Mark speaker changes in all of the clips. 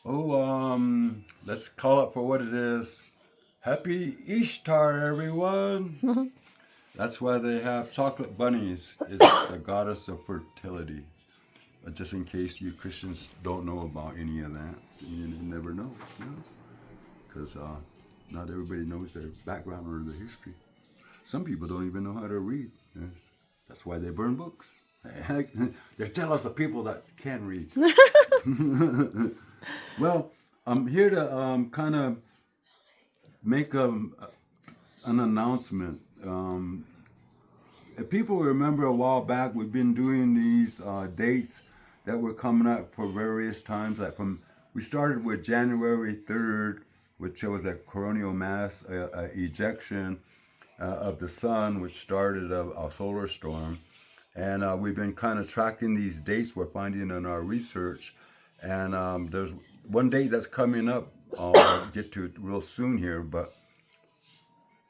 Speaker 1: Let's call it for what it is. Happy Ishtar, everyone. That's why they have chocolate bunnies. It's the goddess of fertility. Just in case you Christians don't know about any of that, you never know, because not everybody knows their background or their history. Some people don't even know how to read. Yes. That's why they burn books. They're jealous of people that can read. Well, I'm here to kind of make an announcement. If people remember a while back, we've been doing these dates that were coming up for various times. We started with January 3rd, which was a coronal mass ejection of the sun, which started a solar storm. And we've been kind of tracking these dates we're finding in our research. And there's one date that's coming up I'll get to real soon here. But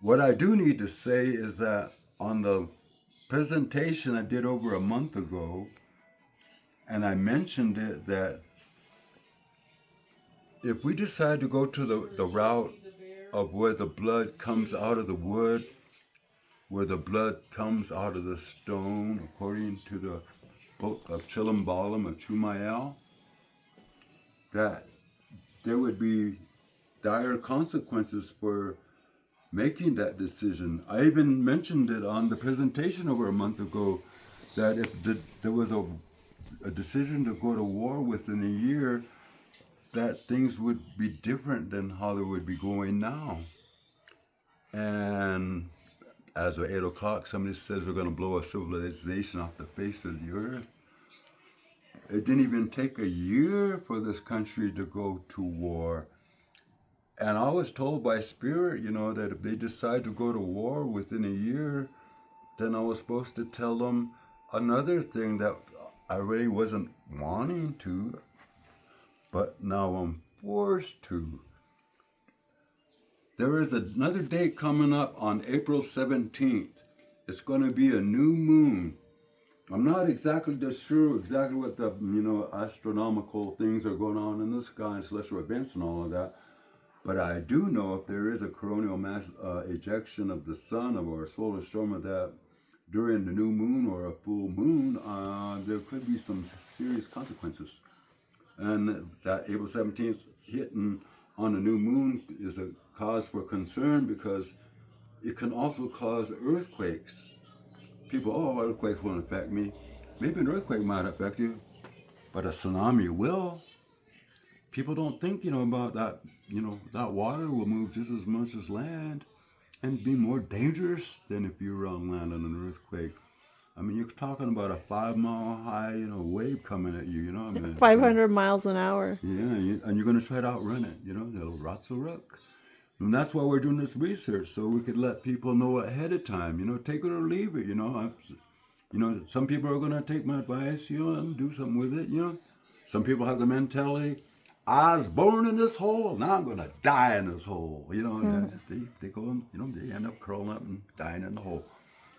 Speaker 1: what I do need to say is that on the presentation I did over a month ago, and I mentioned it, that if we decide to go to the route of where the blood comes out of the wood, where the blood comes out of the stone, according to the book of Chilambalam of Chumayel, that there would be dire consequences for making that decision. I even mentioned it on the presentation over a month ago, that if there was a decision to go to war within a year, that things would be different than how they would be going now. And as of 8 o'clock, somebody says we're going to blow a civilization off the face of the earth. It didn't even take a year for this country to go to war. And I was told by Spirit, that if they decide to go to war within a year, then I was supposed to tell them another thing that I really wasn't wanting to, but now I'm forced to. There is another date coming up on April 17th. It's going to be a new moon. I'm not exactly sure exactly what the astronomical things are going on in the sky and celestial events and all of that. But I do know if there is a coronal mass ejection of the sun of our solar storm, of that during the new moon or a full moon, there could be some serious consequences. And that April 17th hitting on a new moon is a cause for concern, because it can also cause earthquakes. People, earthquakes won't affect me. Maybe an earthquake might affect you, but a tsunami will. People don't think, about that. That water will move just as much as land and be more dangerous than if you were on land in an earthquake. I mean, you're talking about a 5-mile high, wave coming at you,
Speaker 2: 500 miles an hour.
Speaker 1: Yeah, and you're going to try to outrun it, the Ratzelruck. And that's why we're doing this research, so we could let people know ahead of time, take it or leave it, some people are going to take my advice, and do something with it, Some people have the mentality, I was born in this hole, now I'm going to die in this hole, they go and, they end up curling up and dying in the hole.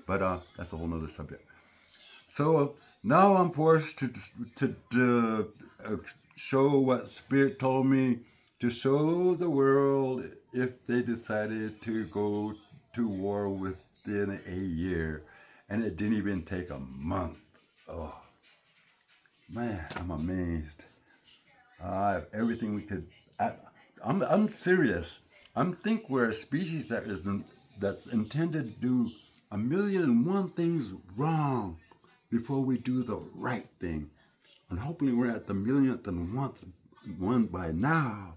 Speaker 1: But that's a whole nother subject. So now I'm forced to show what Spirit told me to show the world if they decided to go to war within a year. And it didn't even take a month. Oh, man, I'm amazed. Everything we could. I'm serious. I think we're a species that's intended to do 1,000,001 things wrong before we do the right thing. And hopefully we're at the 1,000,001 by now,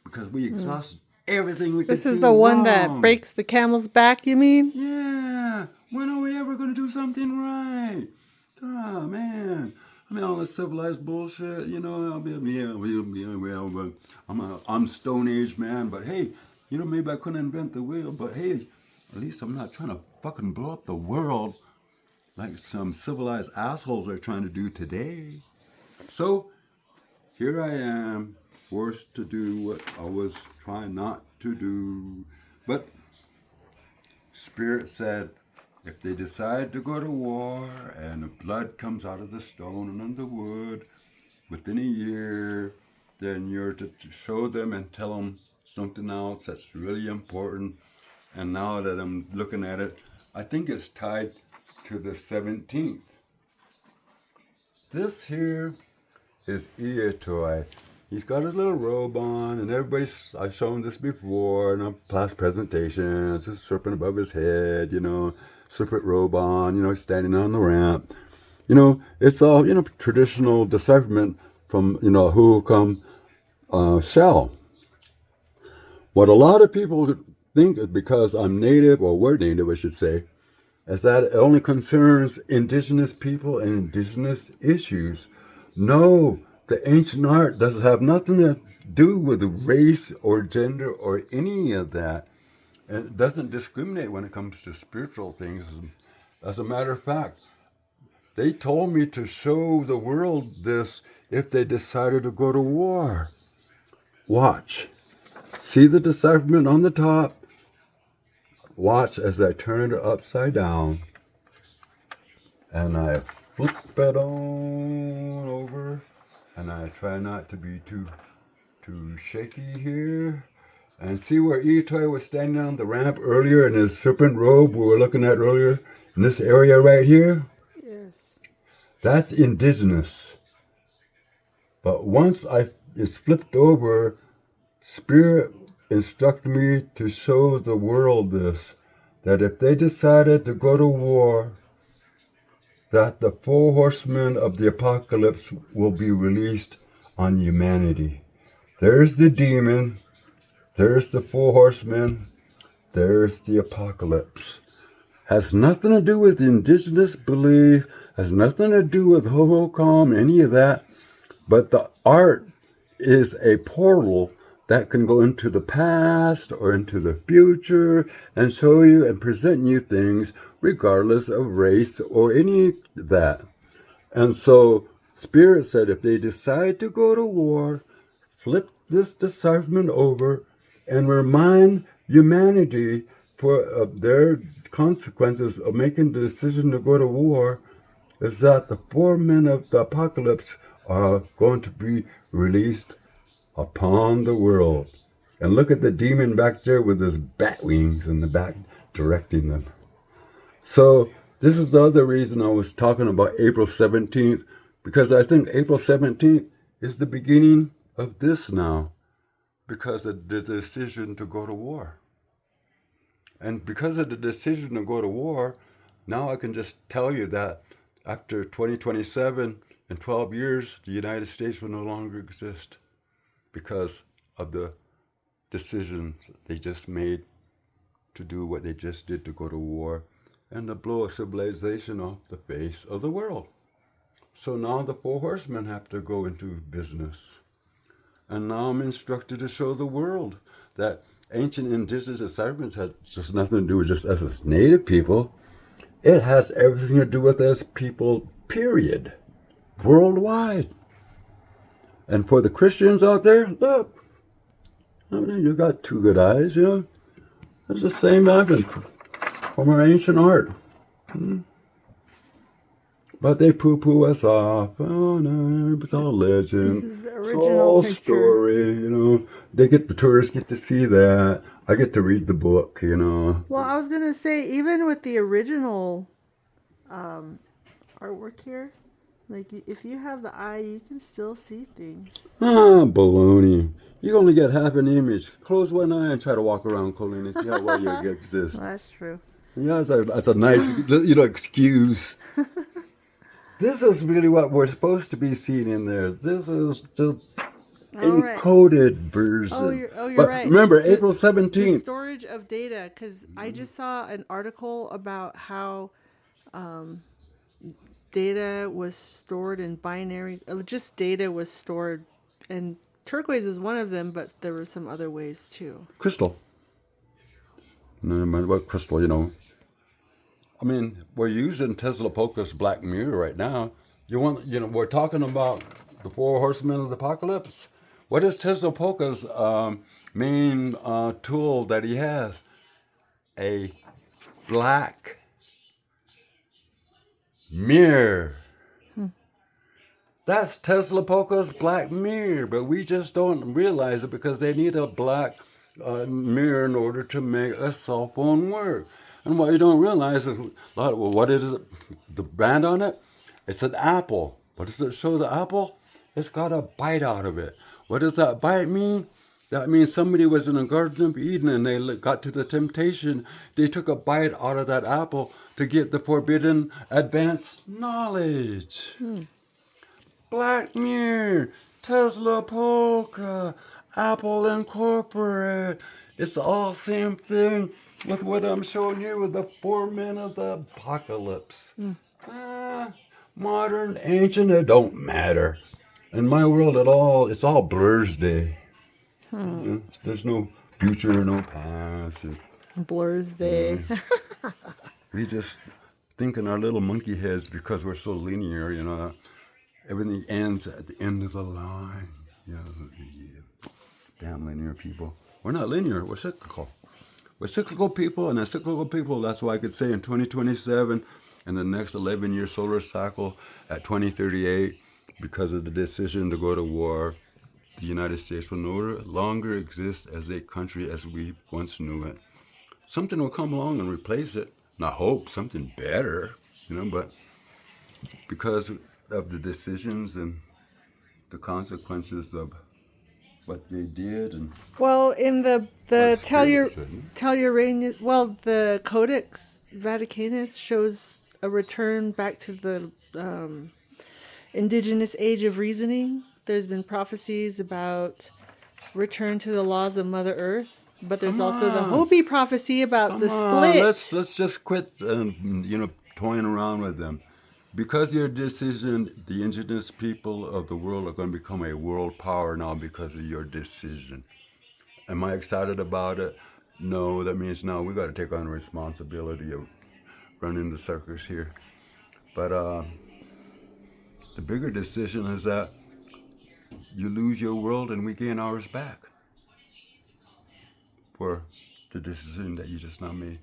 Speaker 1: because we exhaust everything we could do.
Speaker 2: This is the one that
Speaker 1: wrong.
Speaker 2: breaks the camel's back, you mean?
Speaker 1: Yeah. When are we ever going to do something right? Oh, man. I mean, all this civilized bullshit, I'm Stone Age man, but hey, maybe I couldn't invent the wheel, but hey, at least I'm not trying to fucking blow up the world like some civilized assholes are trying to do today. So, here I am, forced to do what I was trying not to do. But Spirit said, if they decide to go to war and the blood comes out of the stone and in the wood within a year, then you're to show them and tell them something else that's really important. And now that I'm looking at it, I think it's tied to the 17th. This here is Iatoi. He's got his little robe on, and I've shown this before in a past presentation. It's a serpent above his head, serpent robe on, standing on the ramp. It's all, traditional decipherment from, Hohokam shell. What a lot of people think is because I'm native, or we're native, I should say, is that it only concerns indigenous people and indigenous issues. No, the ancient art doesn't have nothing to do with race or gender or any of that. It doesn't discriminate when it comes to spiritual things. As a matter of fact, they told me to show the world this if they decided to go to war. Watch. See the decipherment on the top? Watch as I turn it upside down. And I flip it on over. And I try not to be too shaky here. And see where Itoi was standing on the ramp earlier in his serpent robe we were looking at earlier? In this area right here?
Speaker 2: Yes.
Speaker 1: That's indigenous. But once it's flipped over, Spirit instructed me to show the world this, that if they decided to go to war, that the 4 horsemen of the apocalypse will be released on humanity. There's the demon, there's the 4 horsemen, there's the apocalypse. Has nothing to do with indigenous belief, has nothing to do with Hohokam, any of that, but the art is a portal that can go into the past or into the future and show you and present you things regardless of race or any of that. And so Spirit said if they decide to go to war, flip this decipherment over and remind humanity for their consequences of making the decision to go to war, is that the 4 men of the apocalypse are going to be released upon the world. And look at the demon back there with his bat wings in the back directing them. So this is the other reason I was talking about April 17th, because I think April 17th is the beginning of this now, because of the decision to go to war. And because of the decision to go to war, now I can just tell you that after 2027, in 12 years, the United States will no longer exist because of the decisions they just made to do what they just did, to go to war and to blow a civilization off the face of the world. So now the 4 horsemen have to go into business. And now I'm instructed to show the world that ancient indigenous decipherments had just nothing to do with just us as native people. It has everything to do with us people, period. Worldwide. And for the Christians out there, look, you got 2 good eyes, It's the same diamond from our ancient art. But they poo-poo us off. Oh no, it's all legend.
Speaker 2: This is the
Speaker 1: It's
Speaker 2: original
Speaker 1: all
Speaker 2: picture.
Speaker 1: story, the tourists get to see that. I get to read the book,
Speaker 2: Well, I was going to say, even with the original artwork here, like if you have the eye, you can still see things.
Speaker 1: Baloney. You only get half an image. Close one eye and try to walk around, Colleen, and see how well you exist.
Speaker 2: Well, that's true.
Speaker 1: Yeah, that's a nice, excuse. This is really what we're supposed to be seeing in there. This is just encoded version.
Speaker 2: You're right.
Speaker 1: Remember, April
Speaker 2: The
Speaker 1: 17th.
Speaker 2: storage of data, because I just saw an article about how data was stored in binary. Just data was stored, and turquoise is one of them, but there were some other ways too.
Speaker 1: Crystal. No matter what crystal, I mean, we're using Teslapoca's Black Mirror right now. We're talking about the 4 horsemen of the apocalypse. What is Teslapoca's main tool that he has? A black mirror. That's Teslapoca's black mirror, but we just don't realize it because they need a black mirror in order to make a cell phone work. And what you don't realize is, well, what is it? The brand on it? It's an apple. What does it show, the apple? It's got a bite out of it. What does that bite mean? That means somebody was in a Garden of Eden and they got to the temptation. They took a bite out of that apple to get the forbidden advanced knowledge. Black Mirror, Tesla Polka, Apple Incorporated. It's all same thing with what I'm showing here with the 4 men of the apocalypse. Modern, ancient, it don't matter. In my world at all, it's all Blur's Day. There's no future, no past.
Speaker 2: Blur's Day.
Speaker 1: We just think in our little monkey heads because we're so linear, you know. Everything ends at the end of the line. Damn linear people. We're not linear, we're cyclical. We're cyclical people, and as cyclical people, that's why I could say in 2027 and the next 11-year solar cycle at 2038, because of the decision to go to war, the United States will no longer exist as a country as we once knew it. Something will come along and replace it. And I hope something better, you know, but because of the decisions and the consequences of what they did. And
Speaker 2: Well, in the
Speaker 1: Telluranian,
Speaker 2: well, the Codex Vaticanus shows a return back to the Indigenous age of reasoning. There's been prophecies about return to the laws of Mother Earth, but there's also the Hopi prophecy about the split.
Speaker 1: Let's just quit, toying around with them. Because of your decision, the indigenous people of the world are going to become a world power now because of your decision. Am I excited about it? No, that means no, we got to take on the responsibility of running the circus here. But the bigger decision is that you lose your world and we gain ours back for the decision that you just now made.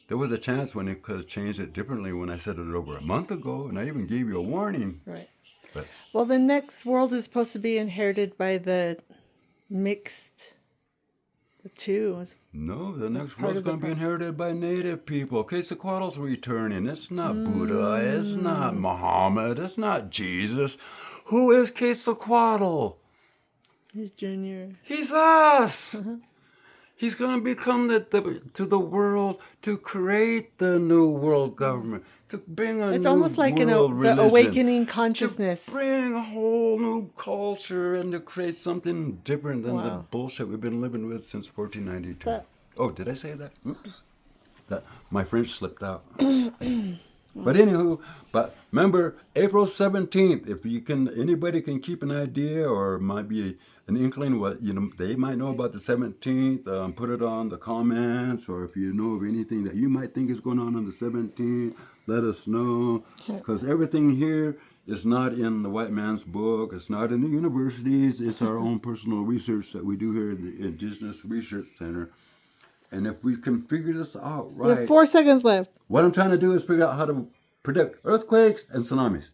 Speaker 1: There was a chance when it could have changed it differently when I said it over a month ago, and I even gave you a warning.
Speaker 2: Right.
Speaker 1: But
Speaker 2: Well, the next world is supposed to be inherited by the mixed, the two.
Speaker 1: no, the next world's going to be inherited by native people. Quetzalcoatl's returning. It's not Buddha. It's not Muhammad. It's not Jesus. Who is Quetzalcoatl?
Speaker 2: He's Junior.
Speaker 1: He's us. He's going to become to the world to create the new world government, to bring a
Speaker 2: It's
Speaker 1: new
Speaker 2: almost like
Speaker 1: world
Speaker 2: the
Speaker 1: religion,
Speaker 2: awakening consciousness.
Speaker 1: to bring a whole new culture and to create something different than the bullshit we've been living with since 1492. Oh, did I say that? Oops. My French slipped out. But anywho, remember April 17th. If you can, anybody can keep an idea or might be an inkling what they might know about the 17th. Put it on the comments, or if you know of anything that you might think is going on the 17th, let us know. Because everything here is not in the white man's book. It's not in the universities. It's our own personal research that we do here at the Indigenous Research Center. And if we can figure this out right...
Speaker 2: We have 4 seconds left.
Speaker 1: What I'm trying to do is figure out how to predict earthquakes and tsunamis.